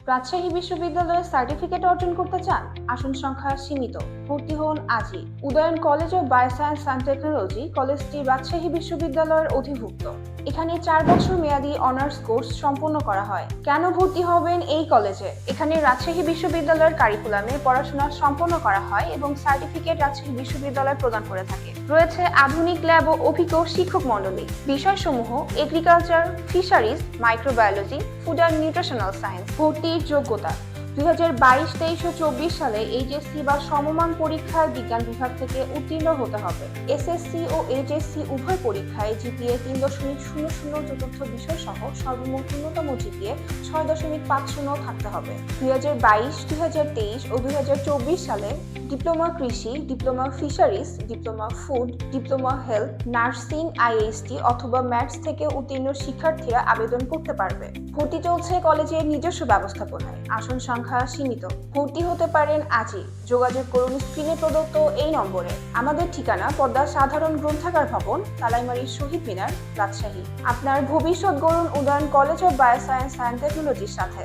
রাজশাহী বিশ্ববিদ্যালয়ে সার্টিফিকেট অর্জন করতে চান? আসন সংখ্যা সীমিত। ভর্তি হন আজই। Udayan college of bioscience and technology কলেজটি রাজশাহী বিশ্ববিদ্যালয়ের অধিভুক্ত। এখানে 4 বছর মেয়াদী অনার্স কোর্স সম্পন্ন করা হয়। কেন ভর্তি হবেন এই কলেজে? এখানে রাজশাহী বিশ্ববিদ্যালয়ের কারিকুলামে পড়াশোনা সম্পন্ন করা হয় এবং সার্টিফিকেট রাজশাহী বিশ্ববিদ্যালয় প্রদান করে থাকে। রয়েছে আধুনিক ল্যাব ও অভিজ্ঞ শিক্ষক মণ্ডলী। বিষয়সমূহ agriculture, fisheries, microbiology, food and nutritional science. ভর্তির যোগ্যতা 2022, 23 ও 24 সালে এইচএসসি বা সমমান পরীক্ষায় বিজ্ঞান বিভাগ থেকে উত্তীর্ণ হতে হবে। এসএসসি ও এইচএসসি উভয় পরীক্ষায় জিপিএ 3.00 চতুর্থ বিষয় সহ সর্বমোট ন্যূনতম জিপিএ 6.50 থাকতে হবে। 2022, 2023 ও 2024 সালে ডিপ্লোমা কৃষি, diploma fisheries, diploma food, diploma health, nursing, IST অথবা ম্যাথস থেকে উত্তীর্ণ শিক্ষার্থীরা আবেদন করতে পারবে। ভর্তি চলছে কলেজের নিজস্ব ব্যবস্থাপনায়। আসন সংখ্যা সীমিত। ভর্তি হতে পারেন আজই। যোগাযোগ করুন স্ক্রিনে প্রদত্ত এই নম্বরে। আমাদের ঠিকানা পদ্মা সাধারণ গ্রন্থাগার ভবন, তালাইমারি শহীদ মিনার, রাজশাহী। আপনার ভবিষ্যৎ গড়ুন Udayan college of bioscience and টেকনোলজির সাথে।